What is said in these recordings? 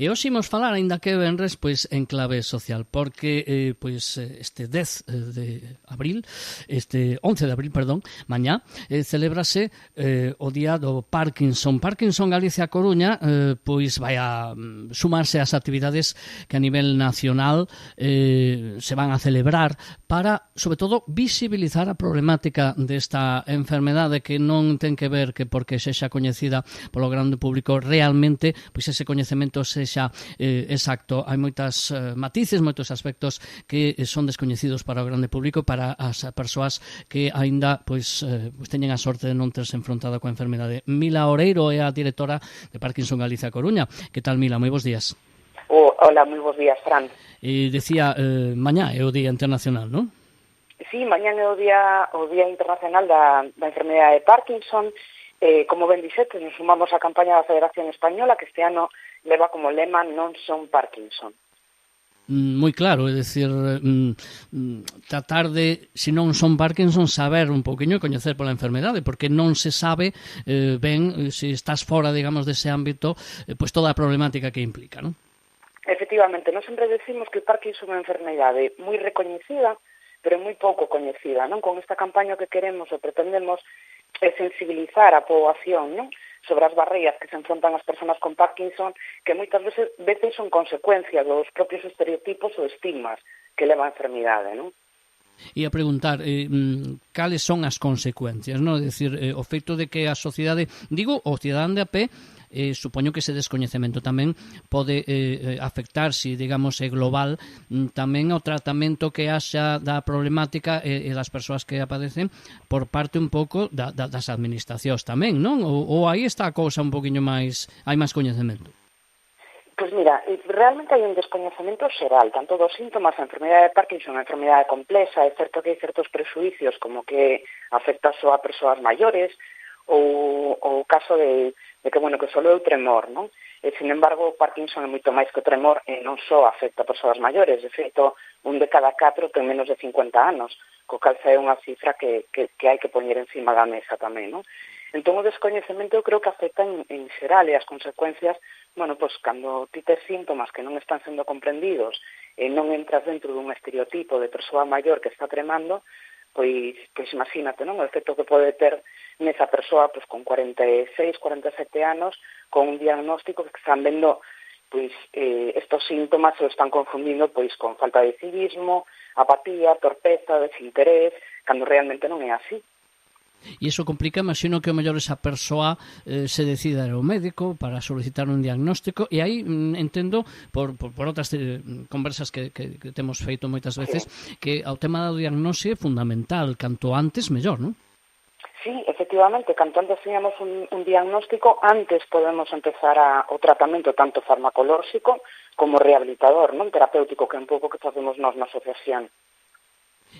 E hoxe imos falar, aínda que venres, pois en clave social, porque este 10 de abril, este 11 de abril, perdón, mañá, celébrase o Día do Parkinson. Parkinson Galicia Coruña, pois vai a sumarse ás actividades que a nivel nacional se van a celebrar para, sobre todo, visibilizar a problemática desta enfermedade que non ten que ver que porque sexa coñecida polo grande público realmente pois ese coñecemento sexa exacto. Hai moitas matices, moitos aspectos que son descoñecidos para o grande público, para as persoas que aínda pois teñen a sorte de non terse enfrontado coa enfermedade. Mila Oreiro é a directora de Parkinson Galicia Coruña. Que tal, Mila? Moi bons días. Hola, moi bons días, Fran. Decía, mañá é o Día Internacional, non? Sí, mañá é o Día Internacional da enfermedade de Parkinson. Como ben dixete, nos sumamos á campaña da Federación Española, que este ano leva como lema Non son Parkinson. Moi claro, é dicir, tratar de, se non son Parkinson, saber un poquinho e coñecer pola enfermedade, porque non se sabe ben, se estás fora, digamos, dese ámbito, pois toda a problemática que implica, non? Efectivamente, nós sempre decimos que o Parkinson é unha enfermedade moi recoñecida, pero moi pouco coñecida, non? Con esta campaña que queremos ou pretendemos é sensibilizar a poboación, non? Sobre as barreiras que se enfrontan as persoas con Parkinson, que moitas veces son consecuencia dos propios estereotipos ou estigmas que leva a enfermidade, non? E a preguntar, cales son as consecuencias, non? É dicir, o feito de que a sociedade, digo, o cidadán de a pé, supoño que ese descoñecemento tamén pode afectar, se digamos é global, tamén o tratamento que haxa da problemática e das persoas que a padecen por parte un pouco das administracións tamén, non? Ou aí está a cousa un poquinho máis, hai máis coñecemento? Pois mira, realmente hai un descoñecemento xeral, tanto dos síntomas, a enfermedade de Parkinson, a enfermedade complexa, é certo que hai certos presuicios como que afecta só a persoas maiores, ou o caso de que, bueno, que só é o tremor, non? E, sin embargo, o Parkinson é moito máis que o tremor e non só afecta a persoas maiores, de feito, un de cada 4 ten menos de 50 anos, co cal é unha cifra que hai que poñer encima da mesa tamén, non? Entón, o descoñecemento eu creo que afecta en xeral e as consecuencias, bueno, pois, cando ti tes síntomas que non están sendo comprendidos e non entras dentro dun estereotipo de persoa maior que está tremando, pois imagínate, non? O efecto que pode ter nesa persoa pois, con 46, 47 anos, con un diagnóstico que están vendo pois estos síntomas se están confundindo pois con falta de civismo, apatía, torpeza, desinterés, cando realmente non é así. E iso complica, imagino que o mellor esa persoa se decida ir ao médico para solicitar un diagnóstico e aí entendo por outras conversas que temos feito moitas veces que o tema do diagnóstico é fundamental, canto antes mellor, non? Sí, efectivamente, canto antes teñamos un diagnóstico, antes podemos empezar o tratamento tanto farmacolóxico como rehabilitador, non terapéutico, que é un pouco que facemos nós na asociación.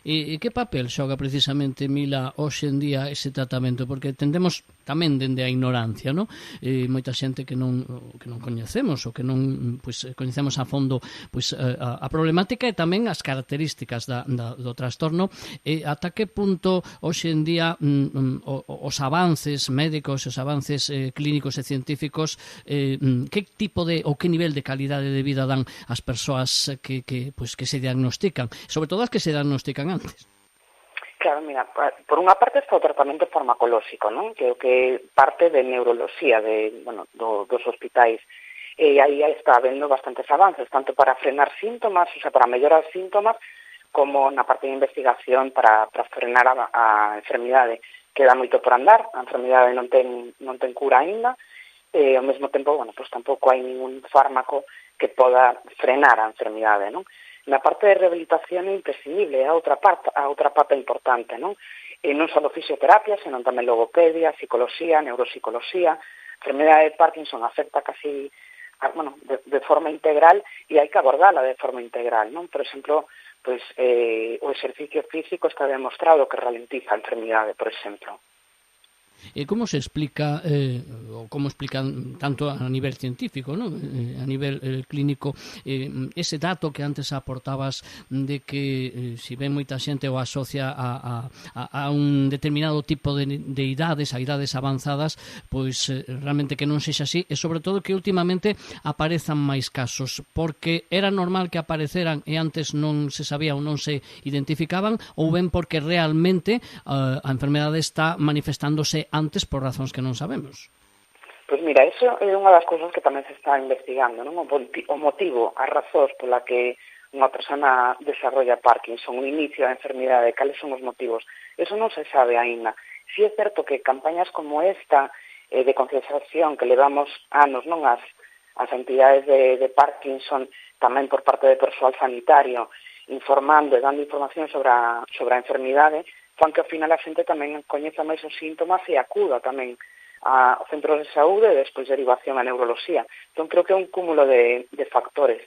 E que papel xoga precisamente, Mila, hoxe en día ese tratamento? Porque tendemos tamén dende a ignorancia, non? Moita xente que non coñecemos ou que non coñecemos a fondo a problemática e tamén as características do trastorno. Ata que punto hoxe en día os avances médicos, os avances clínicos e científicos, que tipo de ou que nivel de calidade de vida dan as persoas que se diagnostican, sobre todo as que se diagnostican antes? Claro, mira, por unha parte está o tratamento farmacolóxico, non? Que é o que parte de neuroloxía dos hospitais. E aí está habendo bastantes avances, tanto para frenar síntomas, o sea, para mellorar síntomas, como na parte de investigación para frenar a enfermidade. Queda moito por andar, a enfermidade non ten cura aínda, e ao mesmo tempo, bueno, pues tampouco hai ningún fármaco que poda frenar a enfermidade, non? Na parte de rehabilitación é imprescindible, a outra parte importante, non? E non só fisioterapia, senón tamén logopedia, psicoloxía, neuropsicoloxía. A enfermedade de Parkinson afecta casi, de forma integral e hai que abordala de forma integral, non? Por exemplo, pois o exercicio físico está demostrado que ralentiza a enfermidade, por exemplo. E como se explica, ou como explican tanto a nivel científico, ¿no? A nivel clínico, ese dato que antes aportabas de que si ven moita xente o asocia a un determinado tipo de idades, a idades avanzadas, pois realmente que non sexa así, e sobre todo que últimamente aparezan máis casos, porque era normal que apareceran e antes non se sabía ou non se identificaban, ou ben porque realmente a enfermedade está manifestándose antes por razóns que non sabemos. Pois mira, iso é unha das cousas que tamén se está investigando, non? O motivo, as razóns pola que unha persona desarrolla Parkinson, o inicio da enfermidade, cales son os motivos. Eso non se sabe aínda. Si é certo que campañas como esta de concienciación que levamos anos, non, as entidades de Parkinson, tamén por parte de persoal sanitario, informando e dando información sobre a enfermidade, fan que ao final a xente tamén coñeza máis os síntomas e acuda tamén a centros de saúde e despois derivación a neuroloxía. Entón creo que é un cúmulo de factores.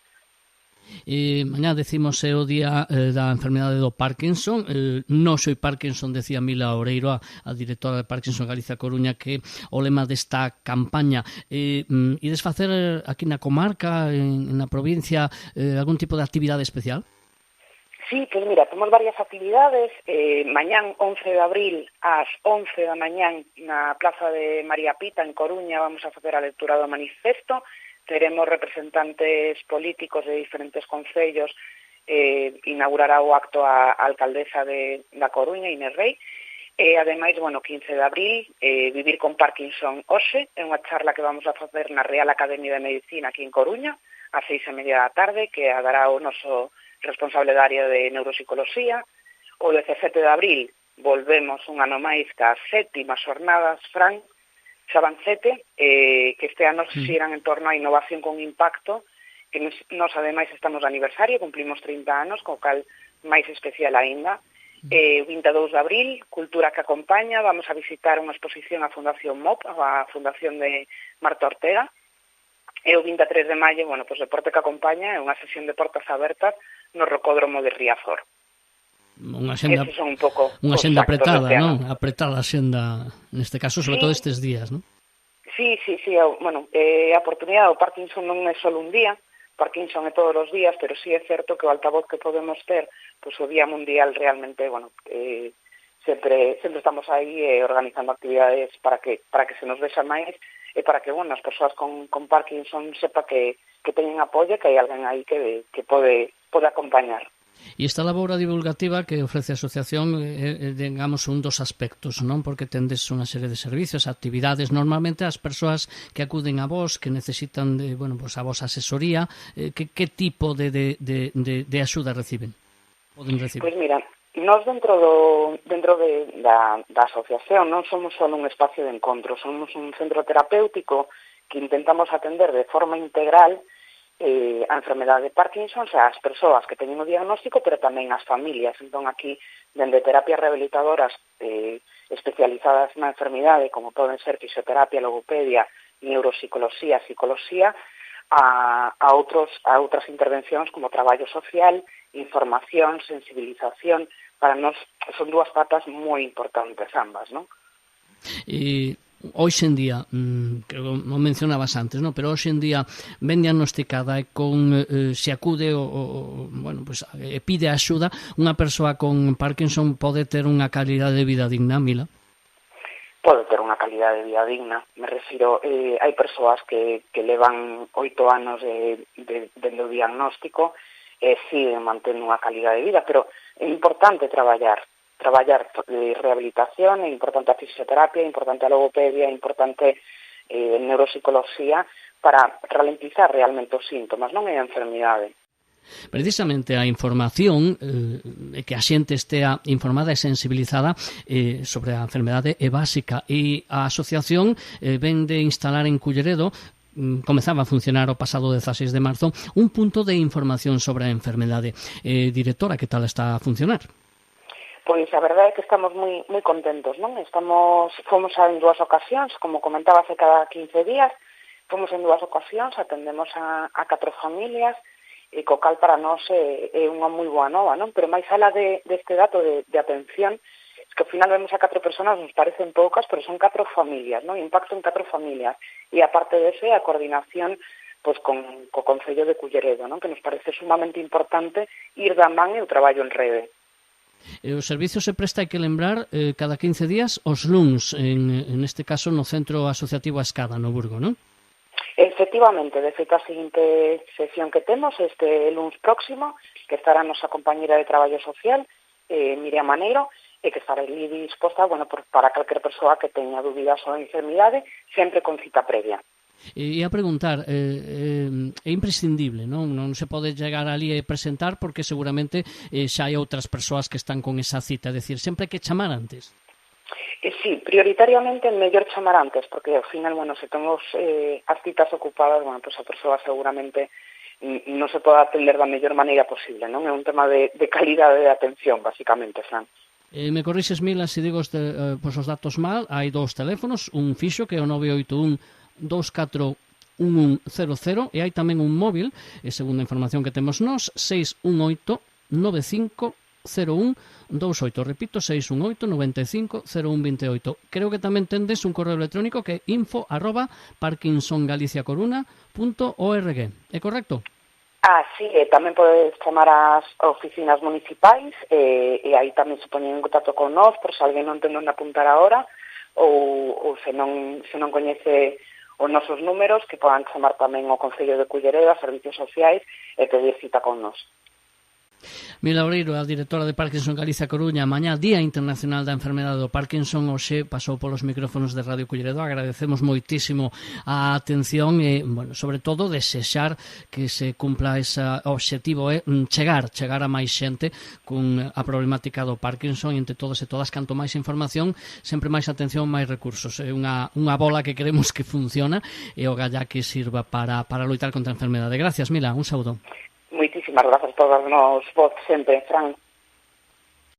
Mañá decimos é o día da enfermedade do Parkinson. Non soy Parkinson, decía Mila Oreiro, a directora de Parkinson Galicia Coruña, que o lema desta campaña. Ides facer aquí na comarca, na provincia, algún tipo de actividade especial? Sí, pois mira, temos varias actividades. Mañán 11 de abril ás 11 da mañán na Plaza de María Pita en Coruña vamos a facer a lectura do manifesto. Teremos representantes políticos de diferentes concellos, inaugurará o acto a alcaldesa da Coruña, Inés Rei, e ademais, 15 de abril, Vivir con Parkinson hoxe, é unha charla que vamos a facer na Real Academia de Medicina aquí en Coruña, ás 6:30 da tarde, que a dará o noso responsable da área de neuropsicoloxía. O 17 de abril volvemos un ano máis cas 7ª xornadas, Fran, xa van 7, que este ano se xiran en torno á innovación con impacto, que nos ademais estamos de aniversario, cumplimos 30 anos, co cal máis especial aínda. O 22 de abril, Cultura que acompaña, vamos a visitar unha exposición á Fundación MOP, a Fundación de Marta Ortega, e o 23 de maio, pois Deporte que acompaña é unha sesión de portas abertas no Rocódromo de Riazor. Unha xenda apretada, non? Apretada a xenda, neste caso, sobre todo estes días, non? Sí, a oportunidade do Parkinson non é só un día, Parkinson é todos os días, pero sí é certo que o altavoz que podemos ter, pois o Día Mundial realmente, sempre estamos aí organizando actividades para que se nos vexa máis e para que, as persoas con Parkinson sepa que teñen apoio, que hai alguén aí que pode acompañar. E esta labora divulgativa que ofrece a asociación é, digamos, un dos aspectos, non? Porque tendes unha serie de servicios, actividades, normalmente as persoas que acuden a vos, que necesitan de, a vosa asesoría, que tipo de axuda reciben? Poden recibir? Pois mira, nós dentro da asociación non somos só un espacio de encontro, somos un centro terapéutico que intentamos atender de forma integral a enfermedade de Parkinson, sea, as persoas que teñen o diagnóstico, pero tamén as familias. Entón, aquí, dende terapias rehabilitadoras especializadas na enfermidade, como poden ser fisioterapia, logopedia, neuropsicoloxía, psicoloxía, a outras intervencións como traballo social, información, sensibilización. Para nós son dúas patas moi importantes ambas, non? Hoxe en día, que o mencionabas antes, ¿no? Pero hoxe en día ben diagnosticada e con se acude e pide axuda, unha persoa con Parkinson pode ter unha calidade de vida digna, Mila? Pode ter unha calidade de vida digna, me refiro, hai persoas que levan 8 anos dende o diagnóstico e siguen mantendo unha calidade de vida, pero é importante traballar rehabilitación, é importante a fisioterapia, é importante a logopedia, é importante neuropsicoloxía para ralentizar realmente os síntomas, non é a enfermidade. Precisamente a información, que a xente estea informada e sensibilizada sobre a enfermedade é básica, e a asociación ven de instalar en Culleredo, comezaba a funcionar o pasado 16 de marzo, un punto de información sobre a enfermedade. Directora, que tal está a funcionar? Pois a verdade é que estamos moi contentos, non? Fomos en 2 ocasións, como comentaba, hace cada 15 días, fomos en 2 ocasións, atendemos a 4 familias, e co cal para nós é unha moi boa nova, non? Pero máis alá deste dato de atención, que ao final vemos a 4 personas, nos parecen poucas, pero son 4 familias, non? Impacto en 4 familias. E aparte dese, a coordinación pois co Concello de Culleredo, non? Que nos parece sumamente importante ir da man e o traballo en rede. O servizo se presta, hai que lembrar, cada 15 días os luns, en este caso no Centro Asociativo A Escada, no Burgo, non? Efectivamente, de feito a seguinte sesión que temos este luns próximo, que estará a nosa compañera de Traballo Social, Miriam Maneiro, e que estará ali disposta, para calquer persoa que teña dúbidas ou enfermidade, sempre con cita previa. E a preguntar, é imprescindible, non se pode chegar ali e presentar porque seguramente xa hai outras persoas que están con esa cita, é dicir, sempre hai que chamar antes. Sí, prioritariamente é mellor chamar antes, porque ao final, se temos as citas ocupadas, pois a persoa seguramente non se pode atender da mellor maneira posible, non? É un tema de calidade de atención, basicamente, Fran. Me corrixes, Mila, se digo os datos mal, hai 2 teléfonos, un fixo que é o 981-241100 e hai tamén un móvil, segundo a información que temos nós, 618-950128, repito, 618-950128. Creo que tamén tendes un correo electrónico que é info@parkinsongaliciacoruna.org, é correcto? Sí, tamén podes chamar ás oficinas municipais e aí tamén se poñen en contacto con nós por se alguén non ten onde apuntar agora ou se non coñece os nosos números, que podan chamar tamén ao Concello de Culleredo, a Servicios Sociais e pedir cita con nós. Mila Obreiro, a directora de Parkinson Galicia Coruña. Mañá, Día Internacional da Enfermedade do Parkinson, hoxe pasou polos micrófonos de Radio Culleredo. Agradecemos moitísimo a atención e, sobre todo, desexar que se cumpla ese obxectivo, chegar a máis xente con a problemática do Parkinson, e entre todos e todas, canto máis información, sempre máis atención, máis recursos. É unha bola que queremos que funciona e o galla que sirva para loitar contra a enfermedade. Gracias, Mila, un saúdo. Moitísimas grazas por darnos voz sempre, Fran.